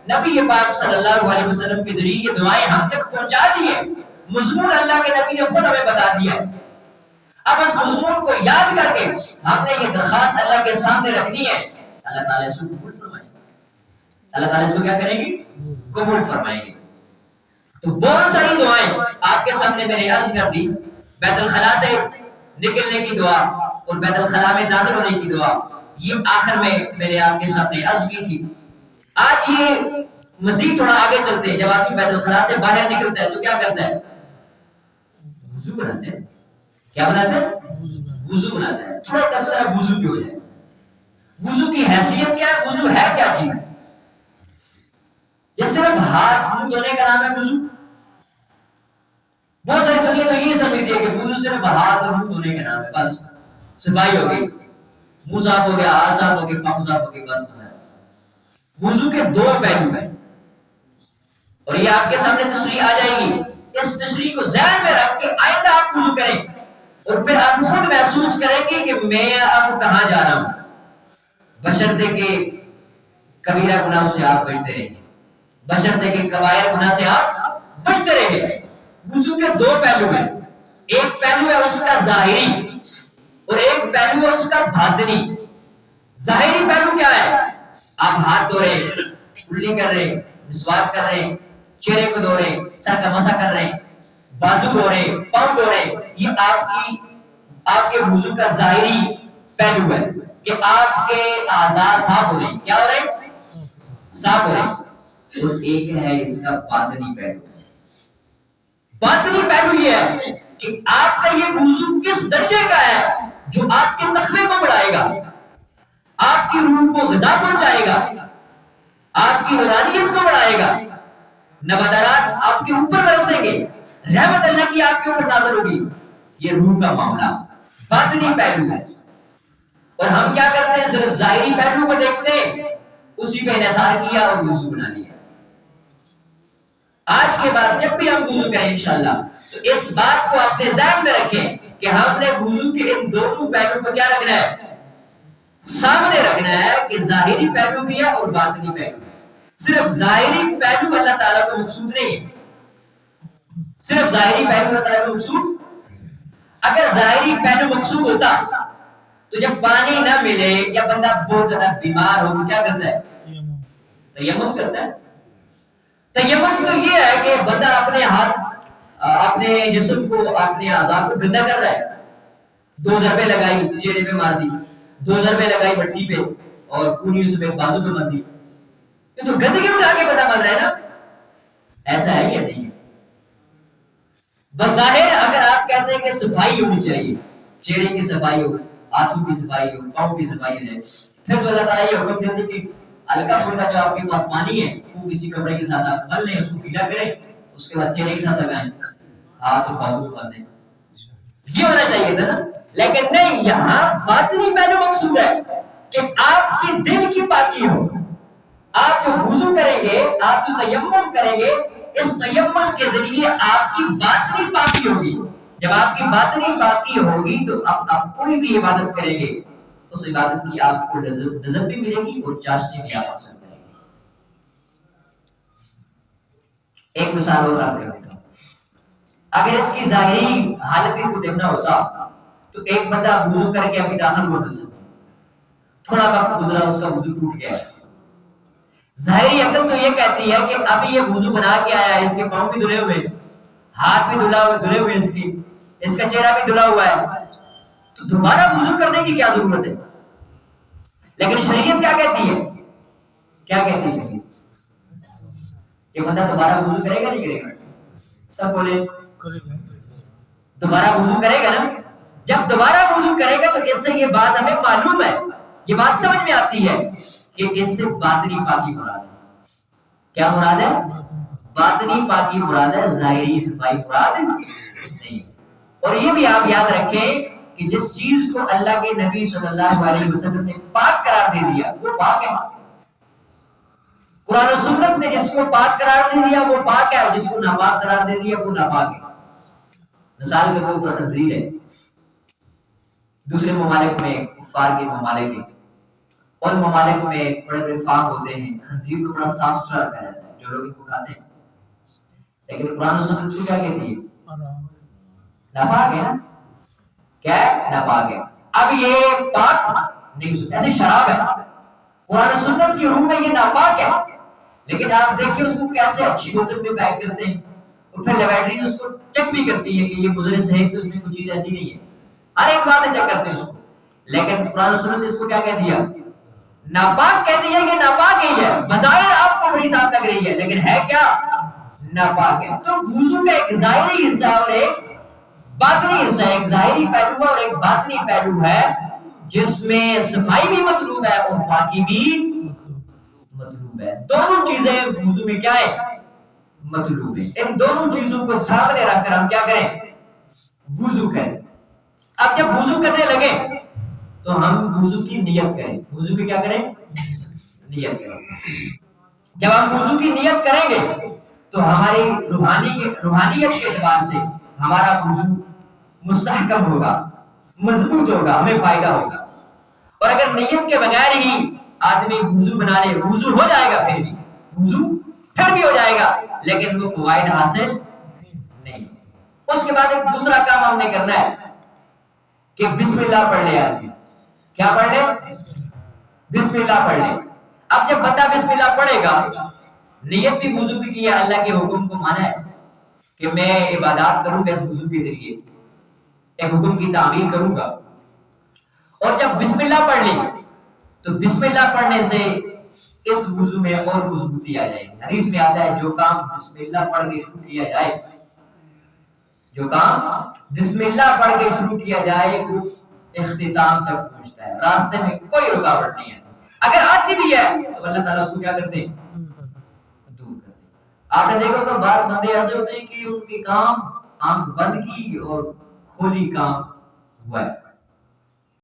نبی پاک صلی اللہ علیہ وسلم کے ذریعے یہ دعائیں ہم تک پہنچا دی ہے، مضمون اللہ کے نبی نے خود ہمیں بتا دیا ہے۔ اب اس مضمون کو یاد کر کے ہم نے یہ درخواست اللہ کے سامنے رکھنی ہے، اللہ تعالیٰ اس کو قبول فرمائے گی، اللہ تعالیٰ اس کو کیا کریں گے؟ قبول فرمائیں گے۔ تو بہت ساری دعائیں آپ کے سامنے میں نے عرض کر دی، بیت الخلا سے نکلنے کی دعا اور بیت الخلا میں داخل ہونے کی دعا، یہ آخر میں میں نے آپ کے سامنے عرض کی تھی۔ آج یہ مزید تھوڑا آگے چلتے ہیں، جب آدمی بیت الخلا سے باہر نکلتا ہے تو کیا کرتا ہے؟ وضو بناتا ہے۔ کیا بناتا ہے؟ وضو بناتا ہے۔ تھوڑا تبصرہ وضو کی ہو جائے، وضو کی حیثیت کیا ہے؟ وضو ہے کیا چیز؟ یہ صرف ہاتھ منہ دھونے کا نام ہے وضو؟ بہت ساری دنیا تو یہ سمجھتی ہے کہ وضو صرف ہاتھ اور منہ دھونے کا نام ہے، بس صفائی ہو گئی، منہ صاف ہو گیا، ہاتھ صاف ہو گئے، پاؤں صاف ہو گئے، بس۔ وضو کے دو پہلو ہیں اور یہ آپ کے سامنے تشریح آ جائے گی۔ اس تشریح کو ذہن میں رکھ کے آئندہ آپ وضو کریں اور پھر آپ خود محسوس کریں گے کہ میں اب کہاں جا رہا ہوں، بشرطے کہ کبیرہ گناہوں سے آپ بچتے رہیں، بشرطے کہ کبائر گناہ سے آپ بچتے رہیں۔ وضو کے دو پہلو ہیں، ایک پہلو ہے اس کا ظاہری اور ایک پہلو ہے اس کا باطنی۔ ظاہری پہلو کیا ہے؟ آپ ہاتھ دھو رہے، کلی کر رہے، مسواک کر رہے، چہرے کو دھو رہے، سر کا مسح کر رہے، بازو دھو رہے، پاؤں دھو رہے، یہ آپ کے وضو کا ظاہری پہلو ہے کہ آپ کے اعضاء صاف ہو رہے ہیں۔ کیا ہو رہے ہیں؟ صاف ہو رہے ہیں۔ اور ایک ہے اس کا باطنی پہلو۔ باطنی پہلو یہ ہے کہ آپ کا یہ وضو کس درجے کا ہے جو آپ کے تقوی کو بڑھائے گا، آپ کی روح کو غذا پہنچائے گا، آپ کی نورانیت کو بڑھائے گا، نباتات آپ کے اوپر برسیں گے، رحمت اللہ کی آپ کے اوپر نازل ہوگی۔ یہ روح کا معاملہ باطنی پہلو ہے۔ اور ہم کیا کرتے ہیں؟ صرف ظاہری پہلو کو دیکھتے ہیں، اسی پہ انحصار کیا اور وضو بنا لیا۔ آج کے بعد جب بھی ہم وضو کریں انشاءاللہ تو اس بات کو اپنے ذہن میں رکھیں کہ ہم نے وضو کے ان دونوں پہلو کو کیا رکھنا ہے؟ سامنے رکھنا ہے کہ ظاہری پہلو بھی ہے اور باطنی پہلو بھی ہے۔ صرف ظاہری پہلو اللہ تعالیٰ کو مقصود نہیں ہے، صرف ظاہری پہلو اللہ تعالیٰ کو مقصود۔ اگر ظاہری پہلو مقصود ہوتا تو جب پانی نہ ملے یا بندہ بہت زیادہ بیمار ہو تو کیا کرتا ہے؟ تیمم کرتا ہے۔ تیمم تو یہ ہے کہ بندہ اپنے ہاتھ، اپنے جسم کو، اپنے اعضاء کو گندا کر رہا ہے، 2 ضربیں لگائی، چہرے پہ مار دی، 2 ضربیں لگائی بٹھی پہ اور پوری اس پہ بازو پہ مار دی، یہ تو گندگی اٹھا کے بندہ مر رہا ہے نا۔ ایسا ہے یا نہیں؟ بظاہر اگر آپ کہتے ہیں کہ صفائی ہونی چاہیے، چہرے کی صفائی ہو، ہاتھوں کی صفائی ہو، پاؤں کی صفائی ہو جائے، پھر تو اللہ تعالیٰ یہ حکم دیتے کہ ہلکا پھلکا جو آپ کے پاس پانی ہے وہ کسی کپڑے کے ساتھ آپ مل لیں، اس کو گیلا کریں، اس کے بعد چہرے کے ساتھ لگائیں، ہاتھ اور بازو کو مل دیں، یہ ہونا چاہیے تھا نا۔ لیکن نہیں، یہاں باطنی پہلو مقصود ہے کہ آپ کی دل کی پاکی ہو۔ آپ جو وضو کریں گے، آپ جو تیمم کریں گے، اس تیمم کے ذریعے آپ کی باطنی پاکی ہوگی۔ جب آپ کی باطنی پاکی ہوگی تو آپ کوئی بھی عبادت کریں گے، اس عبادت کی آپ کو لذت بھی ملے گی اور چاشنی بھی آپ حاصل کریں گے۔ ایک مثال اور عرض کر دیتا ہوں۔ اگر اس کی ظاہری حالت کو دیکھنا ہوتا تو ایک بندہ وضو کر کے ابھی داخل ہوا مسجد، تھوڑا وقت گزرا، اس کا وضو ٹوٹ گیا، ظاہری عقل تو یہ کہتی ہے کہ ابھی یہ وضو بنا کے آیا ہے، اس کے پاؤں بھی دھلے ہوئے، ہاتھ بھی دھلے ہوئے، اس کا چہرہ بھی دھلا ہوا ہے، تو دوبارہ وضو کرنے کی کیا ضرورت ہے؟ لیکن شریعت کیا کہتی ہے؟ کیا کہتی ہے کہ بندہ دوبارہ وضو کرے گا نہیں کرے گا؟ سب بولے دوبارہ وضو کرے گا نا۔ جب دوبارہ وضو کرے گا تو اس سے یہ بات ہمیں معلوم ہے، یہ بات سمجھ میں آتی ہے کہ اس سے باطنی پاکی مراد ہے۔ کیا مراد ہے؟ باطنی پاکی مراد ہے، ظاہری صفائی مراد نہیں۔ اور یہ بھی آپ یاد رکھیں کہ جس چیز کو اللہ کے نبی صلی اللہ علیہ وسلم نے پاک قرار دے دیا وہ پاک ہے۔ قرآن و سنت نے جس کو پاک قرار دے دیا وہ پاک ہے، اور جس کو ناپاک قرار دے دیا وہ ناپاک ہے۔ مثال کے طور پر خنزیر ہے، دوسرے ممالک میں، کفار کے ممالک میں ان ممالک میں بڑے بڑے فارم ہوتے ہیں، خنزیر کو بڑا صاف ستھرا رکھا جاتا ہے جو لوگ ان کو کھاتے ہیں، لیکن قرآن و سنت کو کیا کہتی ہے؟ ناپاک ہے نا، کیا ہے؟ ناپاک ہے۔ اب یہ پاک نہیں ہو سکتا، ایسے شراب ہے، قرآن و سنت کی روح میں یہ ناپاک ہے، لیکن آپ دیکھیے اس کو کیسے اچھی بوتل میں پیک کرتے ہیں، اور پھر لیبارٹریز اس کو چیک بھی کرتی ہے کہ یہ مضر صحت، تو اس میں کوئی چیز ایسی نہیں ہے، ہر ایک بات چیک کرتے ہیں اس کو، لیکن قرآن و سنت نے اس کو کیا کہہ دیا؟ ناپاک کہہ دیا کہ ناپاک ہی ہے، بظاہر آپ کو بڑی صاف لگ رہی ہے لیکن ہے کیا؟ ناپاک ہے۔ تو وضو کا ایک ظاہری حصہ اور ایک باطنی حصہ ہے، ایک ظاہری پہلو اور ایک باطنی پہلو ہے جس میں صفائی بھی مطلوب ہے اور پاکی بھی مطلوب ہے۔ دونوں چیزیں وضو میں کیا ہے؟ مطلوب ہے۔ ان دونوں چیزوں کو سامنے رکھ کر ہم کیا کریں؟ وضو کریں۔ اب جب وضو کرنے لگے تو ہم وضو کی نیت کریں۔ وضو کی کیا کریں؟ نیت کریں۔ جب ہم وضو کی نیت کریں گے تو ہماری روحانیت کے اعتبار سے ہمارا وضو مستحکم ہوگا، مضبوط ہوگا، ہمیں فائدہ ہوگا۔ اور اگر نیت کے بغیر ہی آدمی وضو بنا لے، وضو ہو جائے گا، وضو پھر بھی ہو جائے گا لیکن وہ فوائد حاصل نہیں۔ اس کے بعد ایک دوسرا کام ہم نے کرنا ہے کہ بسم اللہ پڑھ لے آدمی۔ کیا پڑھ لے؟ بسم اللہ پڑھ لے۔ اب جب بندہ بسم اللہ پڑھے گا، نیت بھی وضو بھی کیا، اللہ کے حکم کو مانا ہے کہ میں عبادات کروں گا اس وضو کے ذریعے، ایک حکم کی تعمیل کروں گا، اور جب بسم اللہ پڑھ لی تو بسم اللہ پڑھنے سے اس وضو میں اور مضبوطی آ جائے گی۔ حدیث میں آتا ہے جو کام بسم اللہ پڑھ کے شروع کیا جائے، جو کام بسم اللہ پڑھ کے شروع کیا جائے وہ اختتام تک پہنچتا ہے، راستے میں کوئی رکاوٹ نہیں آتی۔ اگر آتی بھی ہے تو اللہ تعالیٰ اس کو کیا کرتے ہیں؟ دور کرتے ہیں۔ آپ نے دیکھا کہ بعض بندے ایسے ہوتے ہیں کہ ان کے کام آنکھ بند کی اور کھولی کام ہوا ہے،